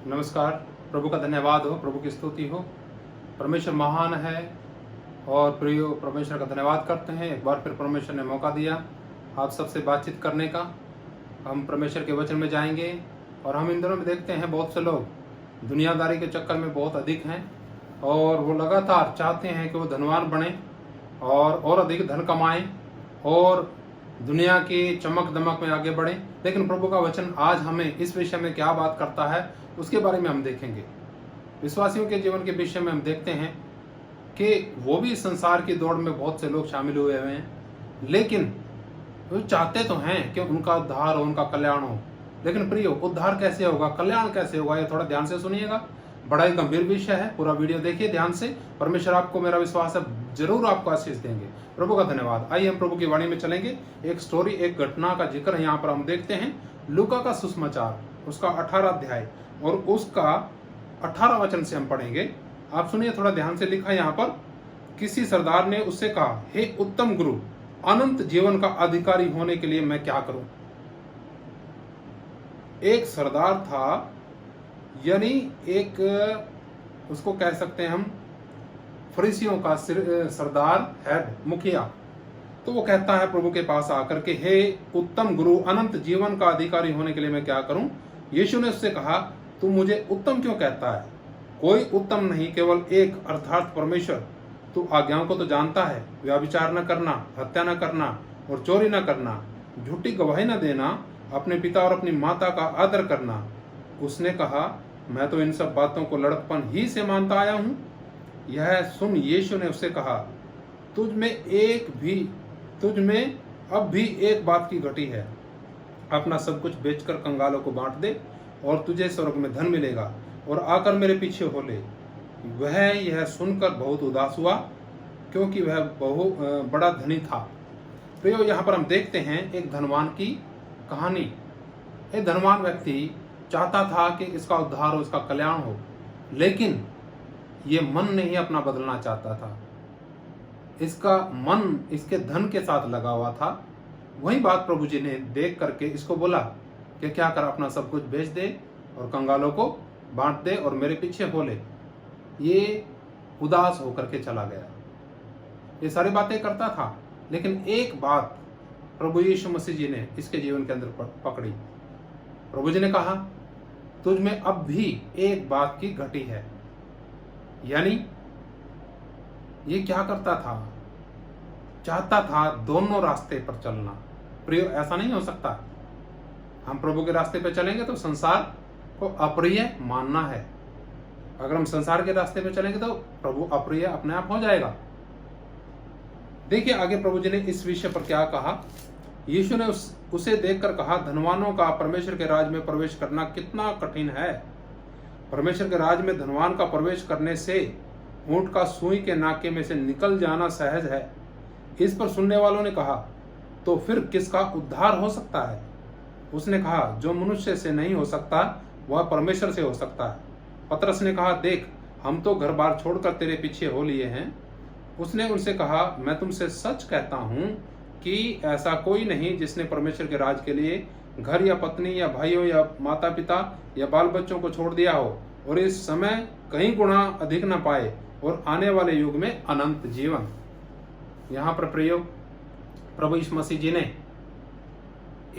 नमस्कार। प्रभु का धन्यवाद हो, प्रभु की स्तुति हो। परमेश्वर महान है और प्रियो परमेश्वर का धन्यवाद करते हैं। एक बार फिर परमेश्वर ने मौका दिया आप सबसे बातचीत करने का। हम परमेश्वर के वचन में जाएंगे और हम इन दिनों में देखते हैं बहुत से लोग दुनियादारी के चक्कर में बहुत अधिक हैं और वो लगातार चाहते हैं कि वो धनवान बने और अधिक धन कमाएं और दुनिया की चमक दमक में आगे बढ़े। लेकिन प्रभु का वचन आज हमें इस विषय में क्या बात करता है उसके बारे में हम देखेंगे। विश्वासियों के जीवन के विषय में हम देखते हैं कि वो भी संसार की दौड़ में बहुत से लोग शामिल हुए हैं, लेकिन वो चाहते तो हैं कि उनका उद्धार हो, उनका कल्याण हो। लेकिन प्रियो, उद्धार कैसे होगा, कल्याण कैसे होगा, ये थोड़ा ध्यान से सुनिएगा। बड़ा ही गंभीर विषय है, पूरा वीडियो देखिए ध्यान से। परमेश्वर आपको, मेरा विश्वास है, जरूर आपको आशीष देंगे। प्रभु का धन्यवाद। आइए हम प्रभु की वाणी में चलेंगे। एक स्टोरी, एक घटना का जिक्र यहाँ पर हम देखते हैं। लूका का सुसमाचार उसका 18 अध्याय और उसका 18 वचन से हम पढ़ेंगे। आप सुनिए थोड़ा ध्यान से। लिखा यहाँ पर, किसी सरदार ने उससे कहा, हे उत्तम गुरु, अनंत जीवन का अधिकारी होने के लिए मैं क्या करूं। एक सरदार था, यानी एक उसको कह सकते हैं हम फरीसियों का सरदार, हेड, मुखिया। तो वो कहता है प्रभु के पास आकर के, हे उत्तम गुरु, अनंत जीवन का अधिकारी होने के लिए मैं क्या करूं। यीशु ने उससे कहा, तू मुझे उत्तम क्यों कहता है? कोई उत्तम नहीं, केवल एक, अर्थात परमेश्वर। तू आज्ञाओं को तो जानता है, व्यभिचार न करना, हत्या न करना और चोरी न करना, झूठी गवाही न देना, अपने पिता और अपनी माता का आदर करना। उसने कहा, मैं तो इन सब बातों को लड़कपन ही से मानता आया हूं। यह सुन यीशु ने उससे कहा, तुझ में अब भी एक बात की घटी है। अपना सब कुछ बेचकर कंगालों को बांट दे और तुझे स्वर्ग में धन मिलेगा, और आकर मेरे पीछे हो ले। वह यह सुनकर बहुत उदास हुआ, क्योंकि वह बड़ा धनी था। प्रियो, यहाँ पर हम देखते हैं एक धनवान की कहानी। एक धनवान व्यक्ति चाहता था कि इसका उद्धार हो, इसका कल्याण हो, लेकिन ये मन नहीं अपना बदलना चाहता था। इसका मन इसके धन के साथ लगा हुआ था। वही बात प्रभु जी ने देख करके इसको बोला कि क्या कर, अपना सब कुछ बेच दे और कंगालों को बांट दे और मेरे पीछे हो ले। ये उदास होकर के चला गया। ये सारी बातें करता था, लेकिन एक बात प्रभु यीशु मसीह जी ने इसके जीवन के अंदर पकड़ी। प्रभु जी ने कहा, तुझ में अब भी एक बात की घटी है। यानी ये क्या करता था? चाहता था दोनों रास्ते पर चलना। प्रिय, ऐसा नहीं हो सकता। हम प्रभु के रास्ते पर चलेंगे तो संसार को अप्रिय मानना है। अगर हम संसार के रास्ते पर चलेंगे तो प्रभु अप्रिय अपने आप हो जाएगा। देखिए आगे प्रभु जी ने इस विषय पर क्या कहा। यीशु ने उसे देखकर कहा, धनवानों का परमेश्वर के राज में प्रवेश करना कितना कठिन है। परमेश्वर के राज में धनवान का प्रवेश करने से ऊंट का सुई के नाके में से निकल जाना सहज है। इस पर सुनने वालों ने कहा, तो फिर किसका उद्धार हो सकता है? उसने कहा, जो मनुष्य से नहीं हो सकता वह परमेश्वर से हो सकता है। पतरस ने कहा, देख, हम तो घर बार छोड़कर तेरे पीछे हो लिए हैं। उसने उनसे कहा, मैं तुमसे सच कहता हूं कि ऐसा कोई नहीं जिसने परमेश्वर के राज के लिए घर या पत्नी या भाइयों या माता पिता या बाल बच्चों को छोड़ दिया हो और इस समय कहीं गुना अधिक न पाए और आने वाले युग में अनंत जीवन। यहाँ पर प्रभु यीशु मसीह जी ने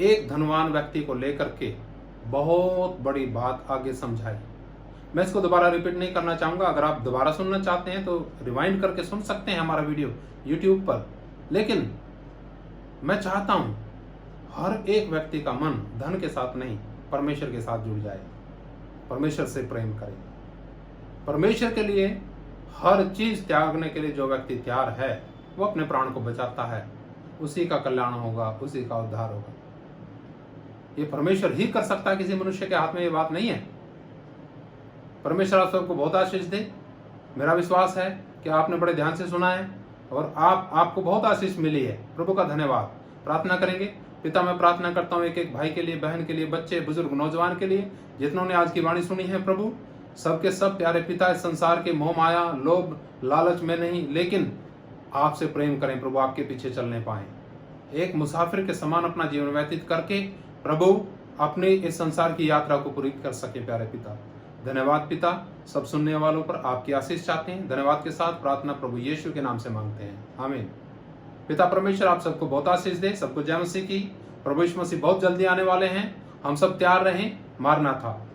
एक धनवान व्यक्ति को लेकर के बहुत बड़ी बात आगे समझाई। मैं इसको दोबारा रिपीट नहीं करना चाहूंगा। अगर आप दोबारा सुनना चाहते हैं तो रिवाइंड करके सुन सकते हैं हमारा वीडियो YouTube पर। लेकिन मैं चाहता हूं हर एक व्यक्ति का मन धन के साथ नहीं, परमेश्वर के साथ जुड़ जाए, परमेश्वर से प्रेम करे। परमेश्वर के लिए हर चीज त्यागने के लिए जो व्यक्ति तैयार है वो अपने प्राण को बचाता है। उसी का कल्याण होगा, उसी का उद्धार होगा। ये परमेश्वर ही कर सकता है, किसी मनुष्य के हाथ में ये बात नहीं है। परमेश्वर आप सबको बहुत आशीष दे। मेरा विश्वास है कि आपने बड़े ध्यान से सुना है और आपको बहुत आशीष मिली है। प्रभु का धन्यवाद। प्रार्थना करेंगे। पिता, मैं प्रार्थना करता हूँ एक एक भाई के लिए, बहन के लिए, बच्चे, बुजुर्ग, नौजवान के लिए, जितनों ने आज की वाणी सुनी है। प्रभु, सबके सब प्यारे पिता, इस संसार के मोह माया, लोभ, लालच में नहीं, लेकिन आपसे प्रेम करें। प्रभु, आपके पीछे चलने पाए, एक मुसाफिर के समान अपना जीवन व्यतीत करके प्रभु अपने इस संसार की यात्रा को पूरी कर सके। प्यारे पिता, धन्यवाद पिता, सब सुनने वालों पर आपकी आशीष चाहते हैं। धन्यवाद के साथ प्रार्थना प्रभु यीशु के नाम से मांगते हैं, आमीन। पिता परमेश्वर आप सबको बहुत आशीष दे, सबको जय मसीह की। प्रभु यीशु मसीह बहुत जल्दी आने वाले हैं, हम सब तैयार रहें। मारनाथा।